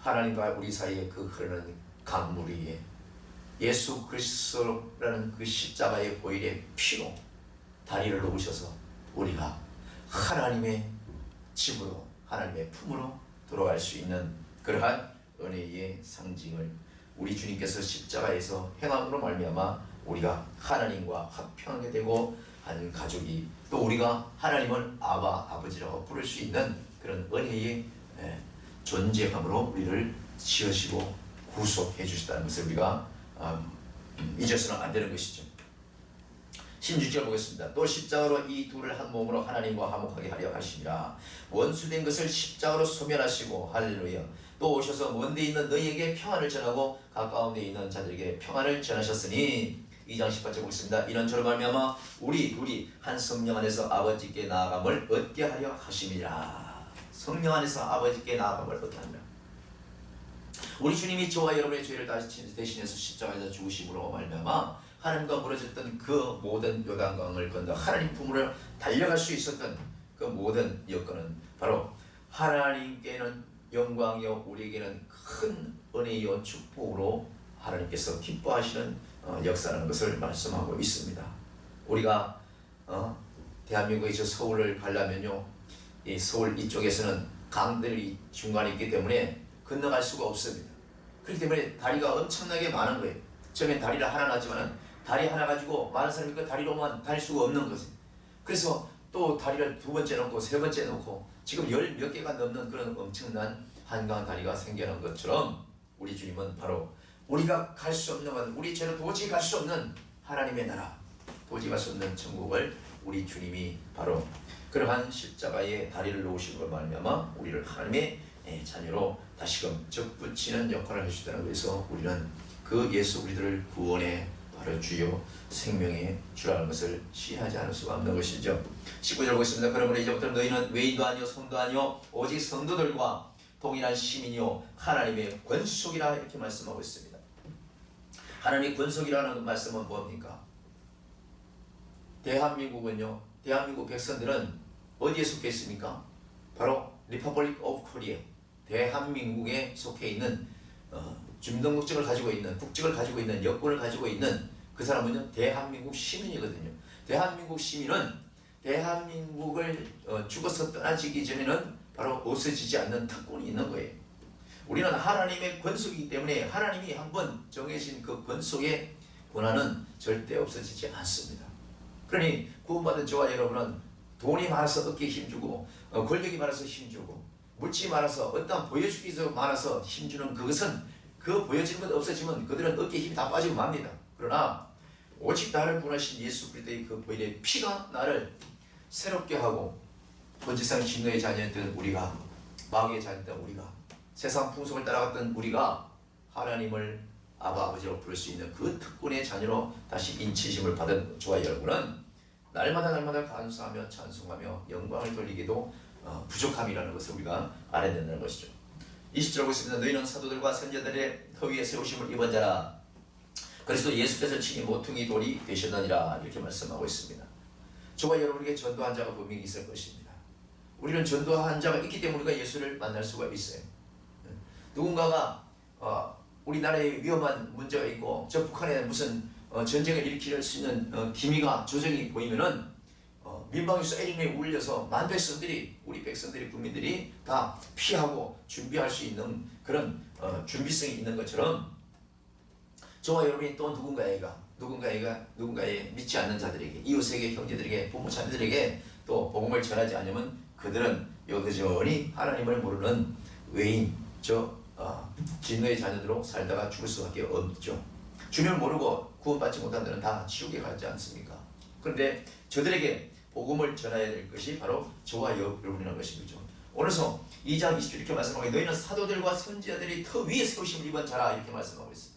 하나님과 우리 사이에 그 흐르는 강물 위에 예수 그리스도라는 그 십자가의 보혈의 피로 다리를 놓으셔서 우리가 하나님의 집으로 하나님의 품으로 돌아갈 수 있는 그러한 은혜의 상징을 우리 주님께서 십자가에서 행함으로 말미암아 우리가 하나님과 화평하게 되고 한 가족이 또 우리가 하나님을 아버지라고 부를 수 있는 그런 은혜의 존재감으로 우리를 지으시고 구속해 주셨다는 것을 우리가 잊어서는 안 되는 것이죠. 16절 보겠습니다. 또 십자가로 이 둘을 한 몸으로 하나님과 화목하게 하려 하시니라. 원수된 것을 십자가로 소멸하시고 할렐루야. 또 오셔서 먼 데 있는 너희에게 평안을 전하고 가까운 데 있는 자들에게 평안을 전하셨으니 2장 18절 보겠습니다. 이런 저로 말미암아 우리 둘이 한 성령 안에서 아버지께 나아감을 얻게 하려 하심이라. 성령 안에서 아버지께 나아감을 얻게 하느라. 우리 주님이 저와 여러분의 죄를 대신해서 십자가에서 죽으심으로 말미암아 하나님과 멀어졌던 그 모든 요단강을 건너 하나님 품으로 달려갈 수 있었던 그 모든 여건은 바로 하나님께는 영광이요 우리에게는 큰 은혜요 축복으로 하나님께서 기뻐하시는 역사라는 것을 말씀하고 있습니다. 우리가 대한민국에서 서울을 가려면요, 이 서울 이쪽에서는 강들이 중간에 있기 때문에 건너갈 수가 없습니다. 그렇기 때문에 다리가 엄청나게 많은 거예요. 처음엔 다리를 하나 놨지만 다리 하나 가지고 많은 사람이 그 다리로만 다닐 수가 없는 거지. 그래서 또 다리를 두 번째 놓고 세 번째 놓고 지금 10몇 개가 넘는 그런 엄청난 한강 다리가 생겨난 것처럼 우리 주님은 바로 우리가 갈 수 없는 건 우리 죄로 도저히 갈 수 없는 하나님의 나라, 도저히 갈 수 없는 천국을 우리 주님이 바로 그러한 십자가에 다리를 놓으심으로 말미암아 우리를 하나님의 자녀로 다시금 접붙이는 역할을 해주시다는 것에서 우리는 그 예수 우리들을 구원의 바로 주요 생명의 주라는 것을 시인하지 않을 수가 없는 것이죠. 19절 보겠습니다. 그러므로 이제부터 너희는 외인도 아니요 성도 아니요 오직 성도들과 동일한 시민이요 하나님의 권속이라 이렇게 말씀하고 있습니다. 하나님의 권속이라는 말씀은 뭡니까? 대한민국은요, 대한민국 백성들은 어디에 속해 있습니까? 바로 리퍼블릭 오브 코리아, 대한민국에 속해 있는 주민등록증을 가지고 있는, 국적을 가지고 있는, 여권을 가지고 있는 그 사람은요 대한민국 시민이거든요. 대한민국 시민은 대한민국을 죽어서 떠나지기 전에는 바로 없어지지 않는 특권이 있는 거예요. 우리는 하나님의 권속이기 때문에 하나님이 한번 정해진 그 권속의 권한은 절대 없어지지 않습니다. 그러니 구원받은 저와 여러분은 돈이 많아서 어깨에 힘주고 권력이 많아서 힘주고 물질이 많아서 어떤 보여주기 많아서 힘주는 그것은 그 보여지는 것 없어지면 그들은 어깨에 힘이 다 빠지고 맙니다. 그러나 오직 나를 구원하신 예수 그리스도의 그 보혈의 피가 나를 새롭게 하고 본질상 진노의 자녀였던 우리가, 마귀의 자녀였던 우리가, 세상 풍속을 따라갔던 우리가 하나님을 아버지로 부를 수 있는 그 특권의 자녀로 다시 인치심을 받은 저와 여러분은 날마다 감사하며 찬송하며 영광을 돌리기도 부족함이라는 것을 우리가 알아야 된다는 것이죠. 20절 보고 있습니다. 너희는 사도들과 선지자들의 터 위에 세우심을 입은 자라. 그리스도 예수께서 친히 모퉁이 돌이 되셨느니라. 이렇게 말씀하고 있습니다. 저와 여러분에게 전도한 자가 분명히 있을 것입니다. 우리는 전도한 자가 있기 때문에 우리가 예수를 만날 수가 있어요. 누군가가 우리나라에 위험한 문제가 있고 저 북한에 무슨 전쟁을 일으킬 수 있는 기미가 조정이 보이면은 민방위 사이렌에 울려서 만 백성들이, 우리 백성들이, 국민들이 다 피하고 준비할 수 있는 그런 준비성이 있는 것처럼 저와 여러분이 또 누군가의 믿지 않는 자들에게, 이웃에게, 형제들에게, 부모 자녀들에게 또 복음을 전하지 않으면 그들은 여전히 하나님을 모르는 외인, 진노의 자녀들로 살다가 죽을 수밖에 없죠. 주님을 모르고 구원받지 못한 자는 다 지옥에 가지 않습니까? 그런데 저들에게 복음을 전해야 될 것이 바로 저와 여러분이라는 것이죠. 오늘서 2장 20절 이렇게 말씀하고, 너희는 사도들과 선지자들이 터 위에 세우심을 입은 자라, 이렇게 말씀하고 있습니다.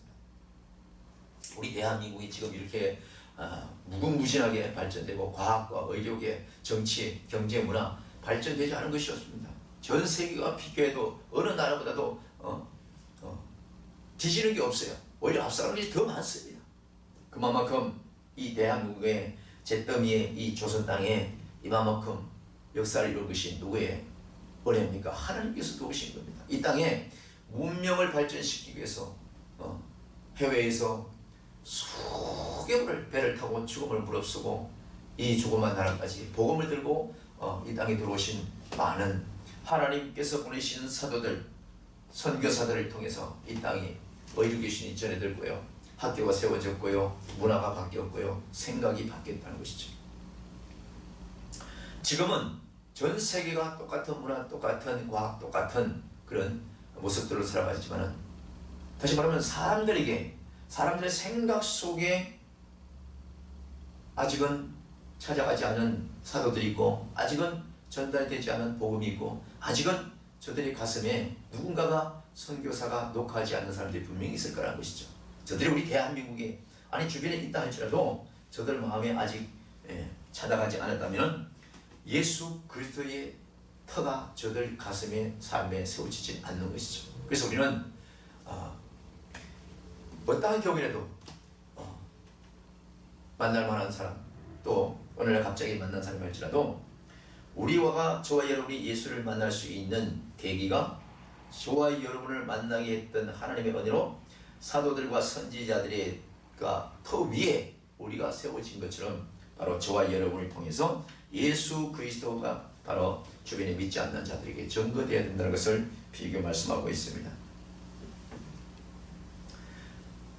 우리 대한민국이 지금 이렇게 무궁무진하게 발전되고 과학과 의료계, 정치, 경제, 문화 발전되지 않은 것이 없습니다. 전 세계가 비교해도 어느 나라보다도 뒤지는 게 없어요. 오히려 앞서가는 것이 더 많습니다. 그만큼 이 대한민국의 잿더미의 이 조선 땅에 이만큼 역사를 이룬 것이 누구의 은혜입니까? 하나님께서 도우신 겁니다. 이 땅에 문명을 발전시키기 위해서 해외에서 수개 번을 배를 타고 죽음을 무릅쓰고 이 조그만 나라까지 복음을 들고 이 땅에 들어오신 많은 하나님께서 보내신 사도들, 선교사들을 통해서 이 땅이 의로 계시니 전해들고요. 학교가 세워졌고요. 문화가 바뀌었고요. 생각이 바뀌었다는 것이죠. 지금은 전 세계가 똑같은 문화, 똑같은 과학, 똑같은 그런 모습들로 살아가지만은, 다시 말하면 사람들의 생각 속에 아직은 찾아가지 않은 사도들이 있고, 아직은 전달되지 않은 복음이 있고, 아직은 저들의 가슴에 누군가가 선교사가 녹화하지 않는 사람들이 분명히 있을 거라는 것이죠. 저들이 우리 대한민국에, 아니 주변에 있다 할지라도 저들 마음에 아직 찾아가지 않았다면 예수 그리스도의 터가 저들 가슴에, 삶에 세워지지 않는 것이죠. 그래서 우리는 어떠한 경우라도 만날 만한 사람, 또 오늘날 갑자기 만난 사람이 할지라도 저와 여러분이 예수를 만날 수 있는 계기가 저와 여러분을 만나게 했던 하나님의 은혜로 사도들과 선지자들의 터 위에 우리가 세워진 것처럼 바로 저와 여러분을 통해서 예수 그리스도가 바로 주변에 믿지 않는 자들에게 전거되어야 된다는 것을 비교 말씀하고 있습니다.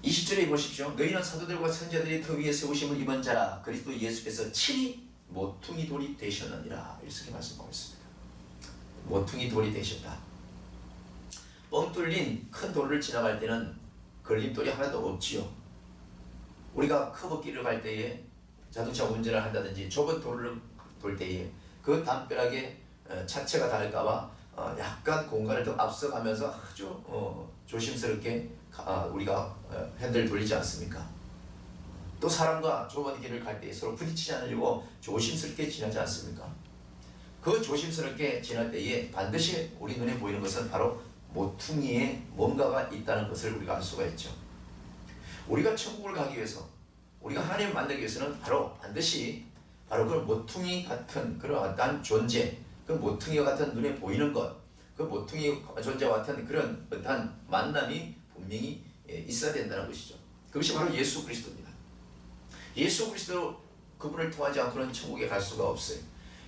20절에 보십시오. 너희는 사도들과 선지자들의 터 위에 세우심을 입은 자라. 그리스도 예수께서 친히 모퉁이 돌이 되셨느니라. 이렇게 말씀하고 있습니다. 모퉁이 돌이 되셨다. 뻥 뚫린 큰 도로를 지나갈 때는 걸림돌이 하나도 없지요. 우리가 커브길을 갈 때에, 자동차 운전을 한다든지 좁은 도로를 돌 때에 그 담벼락에 차체가 닿을까봐 약간 공간을 더 앞서가면서 아주 조심스럽게 우리가 핸들을 돌리지 않습니까? 또 사람과 좁은 길을 갈 때 서로 부딪히지 않으려고 조심스럽게 지나지 않습니까? 그 조심스럽게 지날 때에 반드시 우리 눈에 보이는 것은 바로 모퉁이에 뭔가가 있다는 것을 우리가 알 수가 있죠. 우리가 천국을 가기 위해서, 우리가 하나님을 만나기 위해서는 반드시 그 모퉁이 같은 그런 어떠한 존재, 그 모퉁이와 같은 눈에 보이는 것, 그 모퉁이 존재와 같은 그런 어떠한 만남이 분명히 있어야 된다는 것이죠. 그것이 바로 예수 그리스도입니다. 예수 그리스도, 그분을 통하지 않고는 천국에 갈 수가 없어요.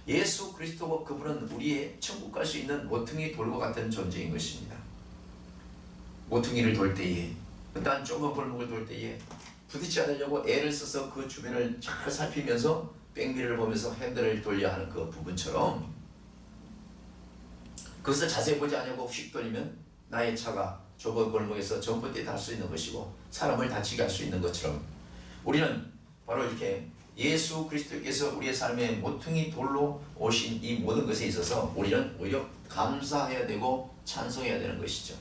예수 그리스도와 그분은 우리의 천국 갈 수 있는 모퉁이 돌과 같은 존재인 것입니다. 모퉁이를 돌 때에, 어떠한 좁은 골목을 돌 때에 부딪히지 않으려고 애를 써서 그 주변을 잘 살피면서 백미러를 보면서 핸들을 돌려야 하는 그 부분처럼, 그것을 자세히 보지 않으려고 휙 돌리면 나의 차가 좁은 골목에서 전봇대에 닿을 수 있는 것이고 사람을 다치게 할 수 있는 것처럼, 우리는 바로 이렇게 예수 그리스도께서 우리의 삶에 모퉁이 돌로 오신 이 모든 것에 있어서 우리는 오히려 감사해야 되고 찬송해야 되는 것이죠.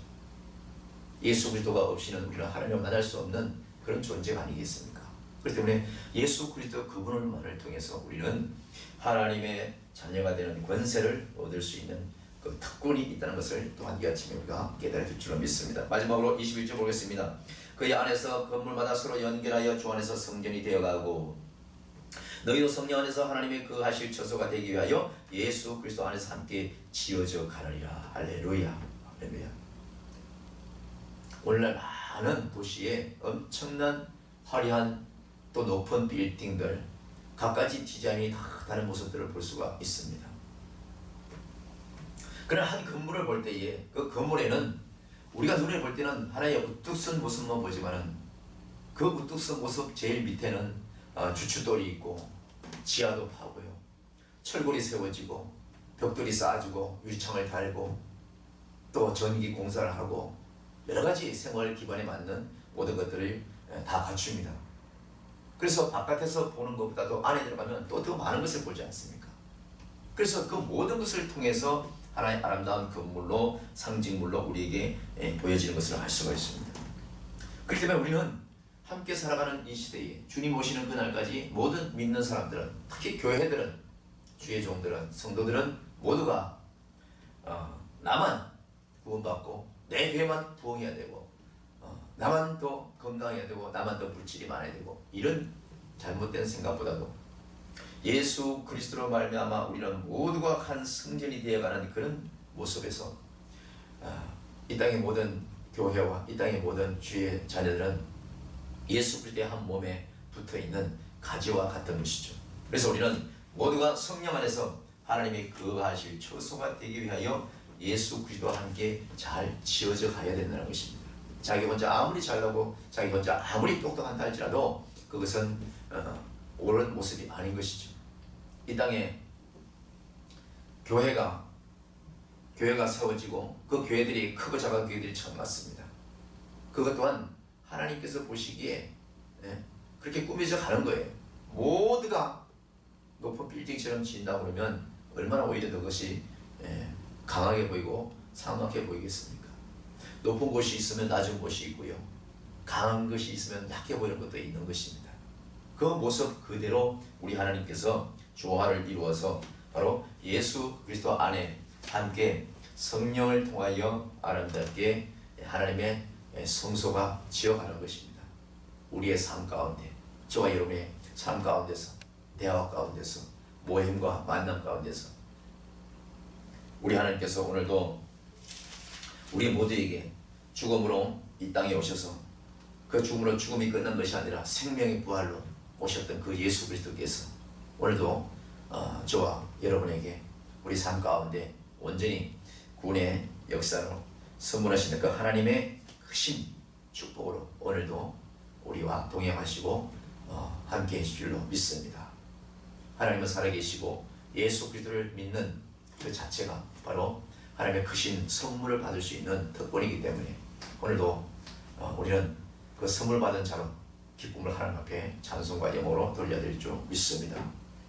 예수 그리스도가 없이는 우리는 하나님을 만날 수 없는 그런 존재가 아니겠습니까? 그렇기 때문에 예수 그리스도 그분만을 통해서 우리는 하나님의 자녀가 되는 권세를 얻을 수 있는 그 특권이 있다는 것을 또한 이 아침에 우리가 깨달아 줄 줄로 믿습니다. 마지막으로 21절 보겠습니다. 그의 안에서 건물마다 서로 연결하여 주 안에서 성전이 되어가고 너희도 성령 안에서 하나님의 그 하실 처소가 되기 위하여 예수 그리스도 안에서 함께 지어져 가느니라. 할렐루야. 할렐루야. 오늘날 많은 도시에 엄청난 화려한 또 높은 빌딩들, 갖가지 디자인이 다 다른 모습들을 볼 수가 있습니다. 그러나 한 건물을 볼 때에 그 건물에는 우리가 눈에 볼 때는 하나의 우뚝 선 모습만 보지만은 그 우뚝 선 모습 제일 밑에는 주춧돌이 있고 지하도 파고요, 철골이 세워지고 벽돌이 쌓아지고 유리창을 달고 또 전기 공사를 하고 여러 가지 생활 기반에 맞는 모든 것들을 다 갖춥니다. 그래서 바깥에서 보는 것보다도 안에 들어가면 또 더 많은 것을 보지 않습니까? 그래서 그 모든 것을 통해서 하나의 아름다운 건물로, 상징물로 우리에게 보여지는 것을 알 수가 있습니다. 그렇기 때문에 우리는 함께 살아가는 이 시대에 주님 오시는 그날까지 모든 믿는 사람들은, 특히 교회들은, 주의 종들은, 성도들은 모두가 나만 구원받고 내 교회만 부흥해야 되고 나만 더 건강해야 되고 나만 더 물질이 많아야 되고, 이런 잘못된 생각보다도 예수 그리스도로 말미암아 우리는 모두가 한 성전이 되어가는 그런 모습에서 이 땅의 모든 교회와 이 땅의 모든 주의 자녀들은 예수 그리스도의 한 몸에 붙어있는 가지와 같은 것이죠. 그래서 우리는 모두가 성령 안에서 하나님의 거하실 처소가 되기 위하여 예수 그리스도와 함께 잘 지어져 가야 된다는 것입니다. 자기 혼자 아무리 잘나고 자기 혼자 아무리 똑똑한다 할지라도 그것은 옳은 모습이 아닌 것이죠. 이 땅에 교회가 세워지고 그 교회들이 크고 작은 교회들이 처음 났습니다. 그것 또한 하나님께서 보시기에 그렇게 꾸며져 가는 거예요. 모두가 높은 빌딩처럼 지은다고 그러면 얼마나 오히려 그것이 강하게 보이고 상막해 보이겠습니까? 높은 곳이 있으면 낮은 곳이 있고요, 강한 것이 있으면 약해 보이는 것도 있는 것입니다. 그 모습 그대로 우리 하나님께서 조화를 이루어서 바로 예수 그리스도 안에 함께 성령을 통하여 아름답게 하나님의 성소가 지어가는 것입니다. 우리의 삶 가운데, 저와 여러분의 삶 가운데서, 대화 가운데서, 모임과 만남 가운데서 우리 하나님께서 오늘도 우리 모두에게 죽음으로 이 땅에 오셔서 그 죽음으로 죽음이 끝난 것이 아니라 생명의 부활로 오셨던 그 예수 그리스도께서 오늘도 저와 여러분에게 우리 삶 가운데 온전히 구원의 역사로 선물하시는 그 하나님의 크신 축복으로 오늘도 우리와 동행하시고 함께 해주실 줄로 믿습니다. 하나님은 살아계시고 예수 그리스도를 믿는 그 자체가 바로 하나님의 크신 선물을 받을 수 있는 특권이기 때문에 오늘도 우리는 그 선물 받은 자로 기쁨을 하나님 앞에 찬송과 영어로 돌려드릴 줄 믿습니다.